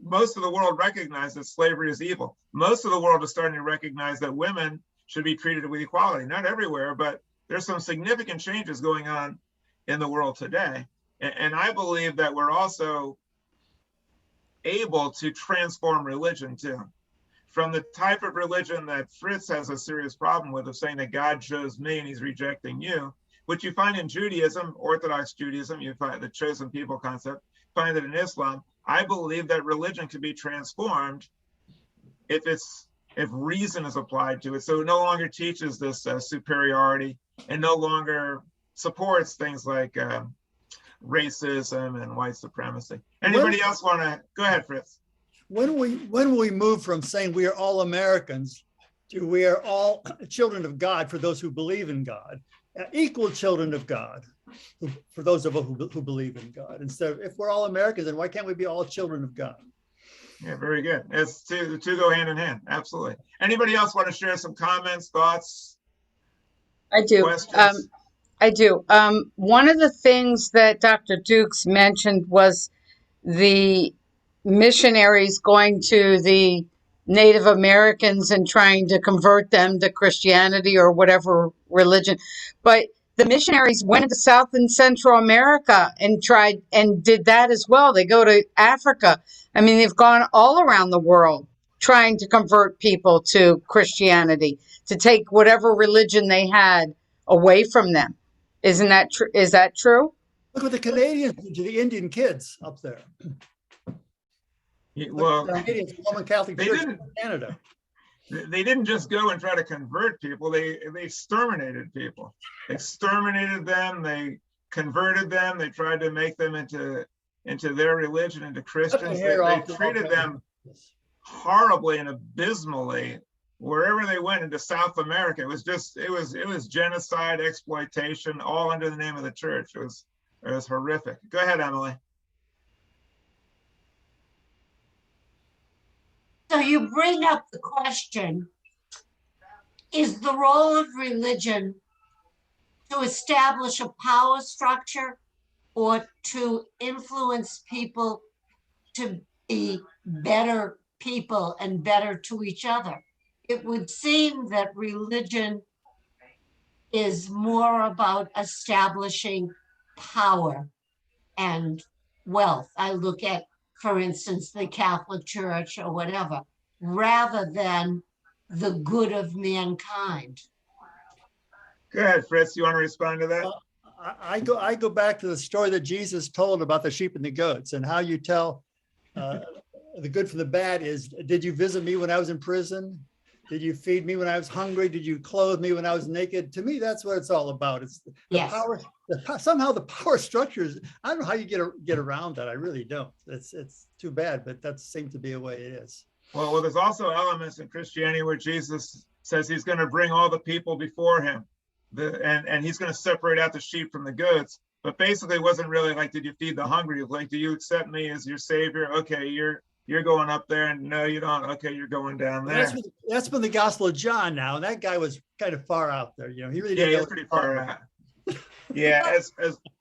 most of the world recognizes that slavery is evil. Most of the world is starting to recognize that women should be treated with equality. Not everywhere, but there's some significant changes going on in the world today. And I believe that we're also able to transform religion too. From the type of religion that Fritz has a serious problem with, of saying that God chose me and he's rejecting you, which you find in Judaism, Orthodox Judaism, you find the chosen people concept, find it in Islam. I believe that religion can be transformed if reason is applied to it. So it no longer teaches this superiority and no longer supports things like racism and white supremacy. Anybody else want to go ahead, Fritz? When we move from saying we are all Americans to we are all children of God for those who believe in God, equal children of God for those of us who believe in God. Instead of, if we're all Americans, then why can't we be all children of God? Yeah, very good. The two go hand in hand. Absolutely. Anybody else want to share some comments, thoughts? I do. Questions? I do. One of the things that Dr. Dukes mentioned was the missionaries going to the Native Americans and trying to convert them to Christianity or whatever religion. But the missionaries went into South and Central America and tried and did that as well. They go to Africa. I mean, they've gone all around the world trying to convert people to Christianity, to take whatever religion they had away from them. Isn't that true? Is that true? Look what the Canadians did to the Indian kids up there. Well, the Canadians, Roman Catholic Church in Canada. They didn't just go and try to convert people. They exterminated people. They exterminated them. They converted them. They tried to make them into their religion, into Christians. They treated them horribly and abysmally wherever they went into South America. It was genocide, exploitation, all under the name of the church. It was horrific. Go ahead, Emily. So you bring up the question, is the role of religion to establish a power structure or to influence people to be better people and better to each other? It would seem that religion is more about establishing power and wealth. I look at, for instance, the Catholic Church or whatever, rather than the good of mankind. Go ahead, Fritz. You want to respond to that? I go back to the story that Jesus told about the sheep and the goats, and how you tell the good from the bad is, did you visit me when I was in prison? Did you feed me when I was hungry? Did you clothe me when I was naked? To me, that's what it's all about. It's the Yes. power. Somehow the power structures, I don't know how you get around that. I really don't. It's too bad, but that seems to be the way it is. Well, there's also elements in Christianity where Jesus says he's going to bring all the people before him, and he's going to separate out the sheep from the goats. But basically, it wasn't really like, did you feed the hungry? It was like, do you accept me as your savior? Okay, you're going up there, and no, you don't. Okay, you're going down there. That's been the Gospel of John now, and that guy was kind of far out there. You know, he really didn't. Yeah, he's pretty far out. Yeah,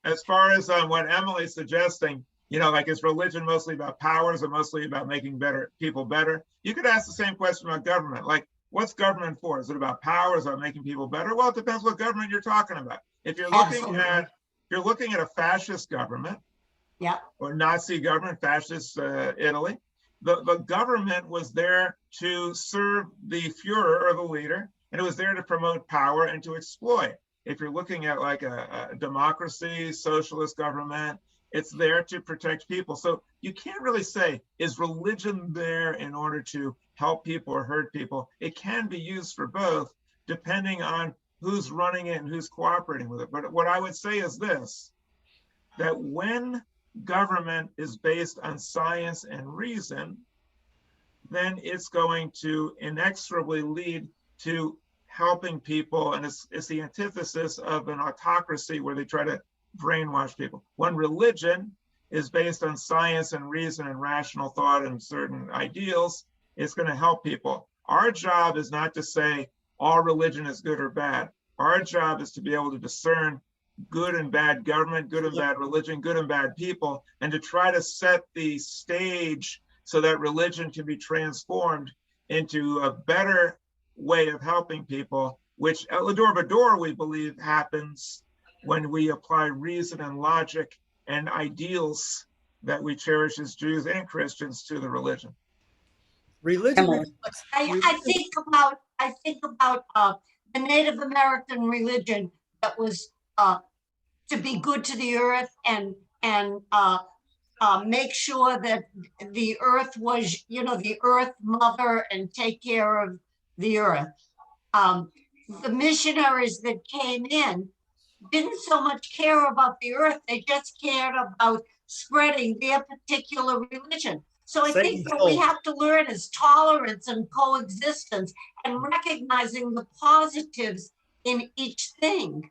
as far as what Emily's suggesting, you know, like, is religion mostly about powers or mostly about making people better? You could ask the same question about government. Like, what's government for? Is it about power? Is it about making people better? Well, it depends what government you're talking about. If you're looking at a fascist government, yeah, or Nazi government, fascist Italy, the government was there to serve the Führer, or the leader, and it was there to promote power and to exploit. If you're looking at like a democracy, socialist government, it's there to protect people. So you can't really say, is religion there in order to help people or hurt people? It can be used for both, depending on who's running it and who's cooperating with it. But what I would say is this, that when government is based on science and reason, then it's going to inexorably lead to helping people, and it's the antithesis of an autocracy where they try to brainwash people. When religion is based on science and reason and rational thought and certain ideals, it's going to help people. Our job is not to say all religion is good or bad. Our job is to be able to discern good and bad government, good and bad religion, good and bad people, and to try to set the stage so that religion can be transformed into a better way of helping people, which at L'Dor Va-Dor, we believe, happens when we apply reason and logic and ideals that we cherish as Jews and Christians to the religion. Religion. I think about the Native American religion that was to be good to the earth and make sure that the earth was, you know, the earth mother, and take care of the earth. The missionaries that came in didn't so much care about the earth, they just cared about spreading their particular religion. So I think what we have to learn is tolerance and coexistence and recognizing the positives in each thing.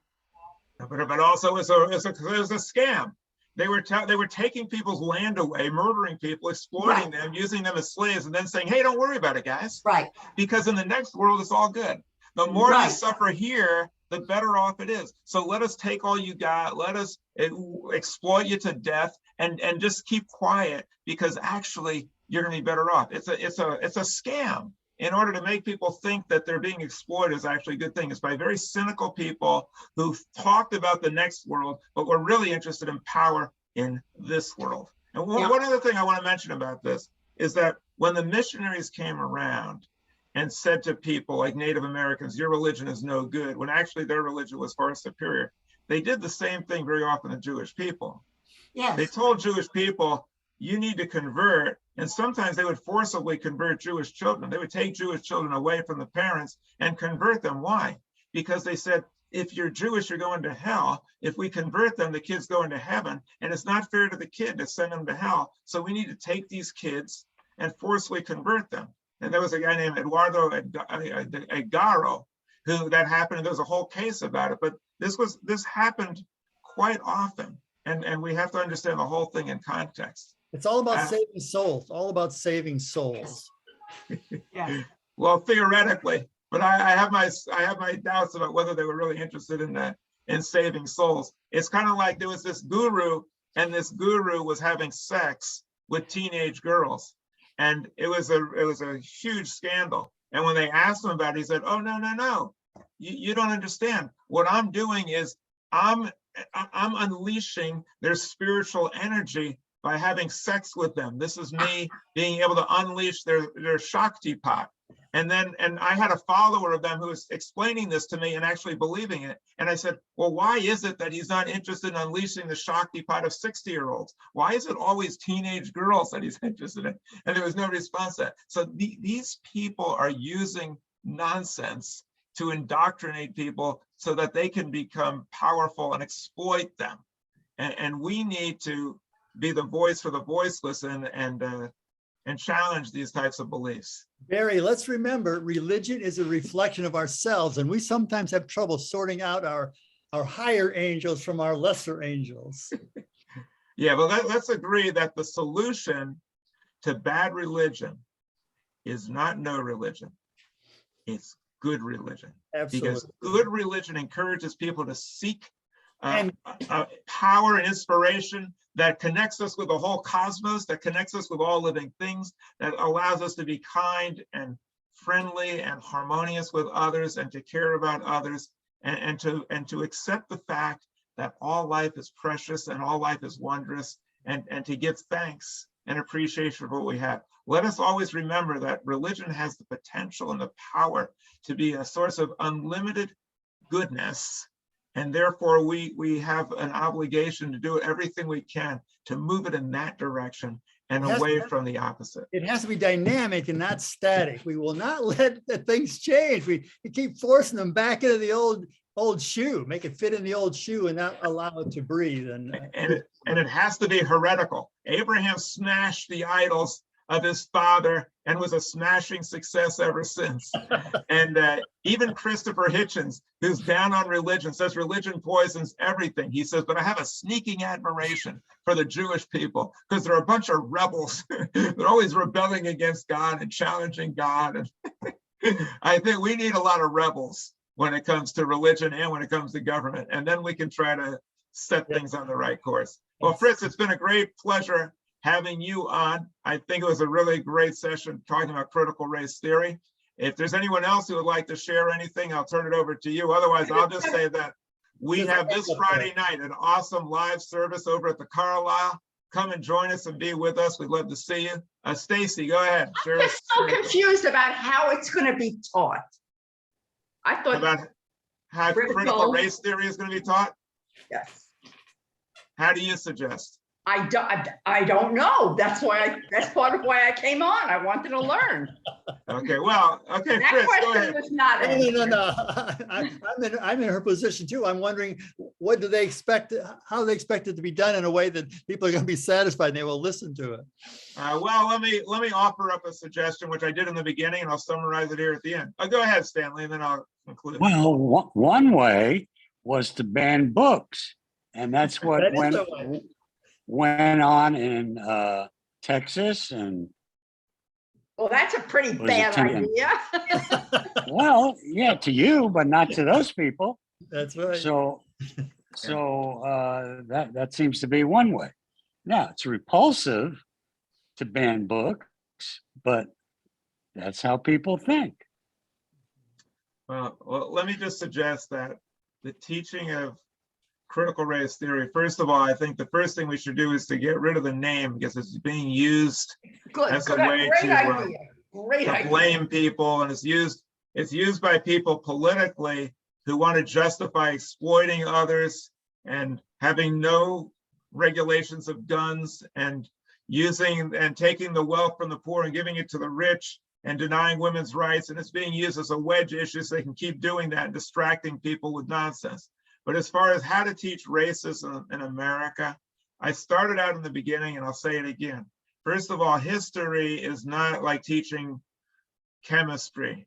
But also it was a scam. They were taking people's land away, murdering people, exploiting them, using them as slaves, and then saying, hey, don't worry about it, guys. Right. Because in the next world, it's all good. The more you suffer here, the better off it is. So let us take all you got. Let us exploit you to death and just keep quiet, because actually you're going to be better off. It's a scam in order to make people think that they're being exploited is actually a good thing. It's by very cynical people who've talked about the next world, but were really interested in power in this world. And one other thing I want to mention about this is that when the missionaries came around and said to people like Native Americans, your religion is no good, when actually their religion was far superior, they did the same thing very often to Jewish people. Yes. They told Jewish people, you need to convert. And sometimes they would forcibly convert Jewish children. They would take Jewish children away from the parents and convert them. Why? Because they said, if you're Jewish, you're going to hell. If we convert them, the kids go into heaven. And it's not fair to the kid to send them to hell. So we need to take these kids and forcibly convert them. And there was a guy named Eduardo Agaro who that happened. And there was a whole case about it. But this happened quite often. And we have to understand the whole thing in context. It's all about saving souls, all about saving souls. Yes. Well, theoretically, but I have my doubts about whether they were really interested in that, in saving souls. It's kind of like there was this guru, and this guru was having sex with teenage girls, and it was a huge scandal. And when they asked him about it, he said, "Oh, no, you don't understand. What I'm doing is I'm unleashing their spiritual energy by having sex with them. This is me being able to unleash their Shakti pot." And I had a follower of them who was explaining this to me and actually believing it. And I said, well, why is it that he's not interested in unleashing the Shakti pot of 60-year-olds? Why is it always teenage girls that he's interested in? And there was no response to that. So these people are using nonsense to indoctrinate people so that they can become powerful and exploit them. And we need to be the voice for the voiceless and challenge these types of beliefs. Barry, let's remember, religion is a reflection of ourselves, and we sometimes have trouble sorting out our higher angels from our lesser angels. Yeah, but let's agree that the solution to bad religion is not no religion. It's good religion. Absolutely. Because good religion encourages people to seek power and inspiration that connects us with the whole cosmos, that connects us with all living things, that allows us to be kind and friendly and harmonious with others and to care about others and to accept the fact that all life is precious and all life is wondrous and to give thanks and appreciation for what we have. Let us always remember that religion has the potential and the power to be a source of unlimited goodness. And therefore, we have an obligation to do everything we can to move it in that direction and away from the opposite. It has to be dynamic and not static. We will not let the things change. We keep forcing them back into the old shoe, make it fit in the old shoe and not allow it to breathe. And it has to be heretical. Abraham smashed the idols of his father and was a smashing success ever since. And even Christopher Hitchens, who's down on religion, says religion poisons everything. He says, but I have a sneaking admiration for the Jewish people because they're a bunch of rebels. They're always rebelling against God and challenging God. And I think we need a lot of rebels when it comes to religion and when it comes to government. And then we can try to set things on the right course. Well, Fritz, it's been a great pleasure having you on. I think it was a really great session talking about critical race theory. If there's anyone else who would like to share anything, I'll turn it over to you. Otherwise, I'll just say that we have this Friday night an awesome live service over at the Carlisle. Come and join us and be with us. We'd love to see you. Stacy, go ahead. I'm just so confused about how it's going to be taught. I thought about how critical race theory is going to be taught? Yes. How do you suggest? I don't know. That's part of why I came on. I wanted to learn. Okay, well, okay, That Fritz, go question ahead. was not No. I'm in her position too. I'm wondering, what do they expect? How they expect it to be done in a way that people are going to be satisfied and they will listen to it? Well, let me offer up a suggestion, which I did in the beginning, and I'll summarize it here at the end. Go ahead, Stanley, and then I'll conclude. Well, one way was to ban books, and that's what went on in Texas and. Well, that's a pretty bad idea. Well, yeah, to you, but not to those people. That's right. So that seems to be one way. Now, it's repulsive to ban books, but that's how people think. Well, let me just suggest that the teaching of critical race theory, first of all, I think the first thing we should do is to get rid of the name because it's being used as a way to blame people, and it's used by people politically who want to justify exploiting others and having no regulations of guns and using and taking the wealth from the poor and giving it to the rich and denying women's rights. And it's being used as a wedge issue so they can keep doing that and distracting people with nonsense. But as far as how to teach racism in America, I started out in the beginning, and I'll say it again. First of all, history is not like teaching chemistry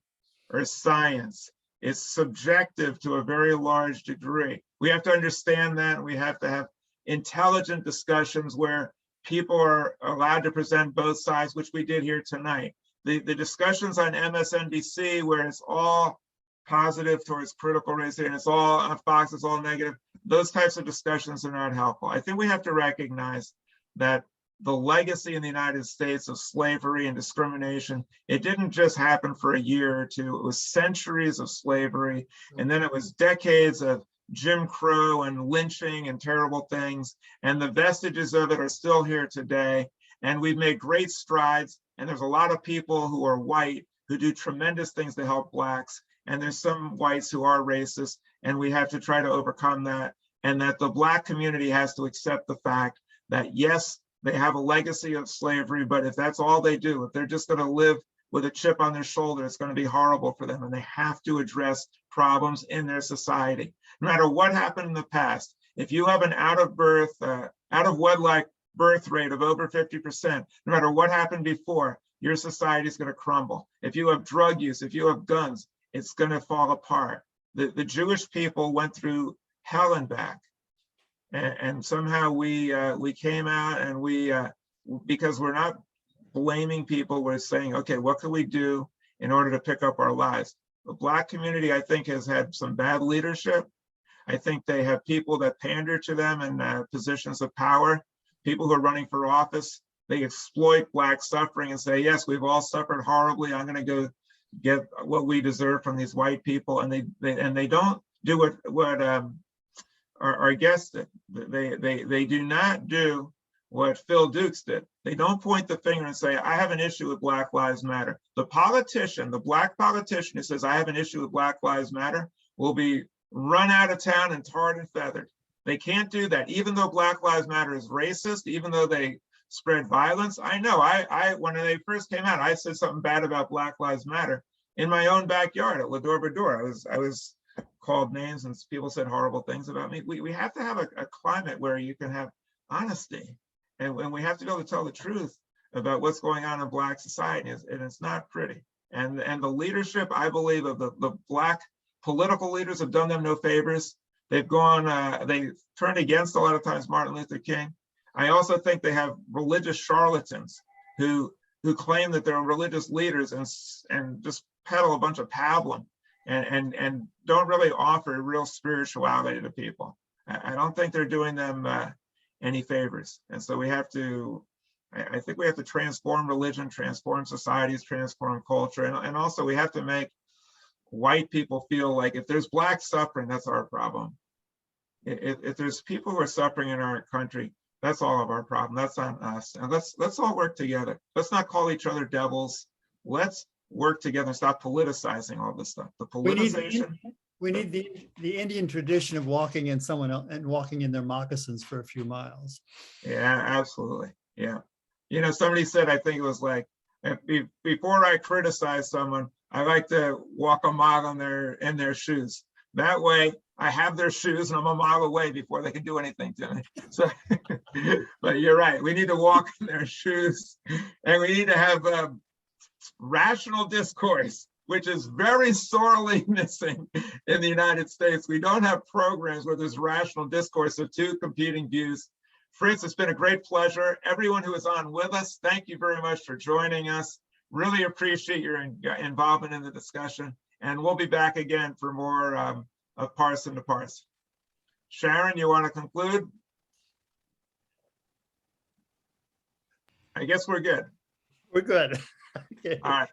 or science. It's subjective to a very large degree. We have to understand that. We have to have intelligent discussions where people are allowed to present both sides, which we did here tonight. The discussions on MSNBC, where it's all positive towards critical race theory and it's all on Fox, it's all negative, those types of discussions are not helpful. I think we have to recognize that the legacy in the United States of slavery and discrimination, it didn't just happen for a year or two. It was centuries of slavery, and then it was decades of Jim Crow and lynching and terrible things, and the vestiges of it are still here today. And we've made great strides, and there's a lot of people who are white who do tremendous things to help Blacks, and there's some whites who are racist, and we have to try to overcome that, and that the Black community has to accept the fact that, yes, they have a legacy of slavery, but if that's all they do, if they're just going to live with a chip on their shoulder, it's going to be horrible for them, and they have to address problems in their society. No matter what happened in the past, if you have an out of wedlock birth rate of over 50%, no matter what happened before, your society is going to crumble. If you have drug use, if you have guns, it's going to fall apart. The Jewish people went through hell and back. And somehow we came out, and because we're not blaming people, we're saying, okay, what can we do in order to pick up our lives? The Black community, I think, has had some bad leadership. I think they have people that pander to them in positions of power, people who are running for office. They exploit Black suffering and say, yes, we've all suffered horribly. I'm going to go get what we deserve from these white people. And they don't do what our guests did. They do not do what Phil Dukes did. They don't point the finger and say, I have an issue with Black Lives Matter. The politician, the Black politician who says, I have an issue with Black Lives Matter, will be run out of town and tarred and feathered. They can't do that. Even though Black Lives Matter is racist, even though they spread violence, I know, when they first came out, I said something bad about Black Lives Matter in my own backyard at L'Dor Va-Dor. I was called names and people said horrible things about me. We have to have a climate where you can have honesty, and we have to be able to tell the truth about what's going on in Black society, and it's not pretty. And the leadership, I believe, of the Black political leaders have done them no favors. They've they turned against a lot of times Martin Luther King. I also think they have religious charlatans who claim that they're religious leaders and just peddle a bunch of pablum and don't really offer real spirituality to people. I don't think they're doing them any favors. And so I think we have to transform religion, transform societies, transform culture. And also we have to make white people feel like if there's Black suffering, that's our problem. If there's people who are suffering in our country, that's all of our problem. That's on us. And let's all work together. Let's not call each other devils. Let's work together and stop politicizing all this stuff. The politicization. We need the Indian tradition of walking in someone else and walking in their moccasins for a few miles. Yeah, absolutely. Yeah. You know, somebody said, I think it was like, before I criticize someone, I like to walk a mile in their shoes. That way I have their shoes and I'm a mile away before they can do anything to me. So, but you're right. We need to walk in their shoes, and we need to have rational discourse, which is very sorely missing in the United States. We don't have programs where there's rational discourse of two competing views. Fritz, it's been a great pleasure. Everyone who is on with us, thank you very much for joining us. Really appreciate your involvement in the discussion. And we'll be back again for more of Parson to Parson. Sharon, you want to conclude? I guess we're good. We're good. Okay. All right.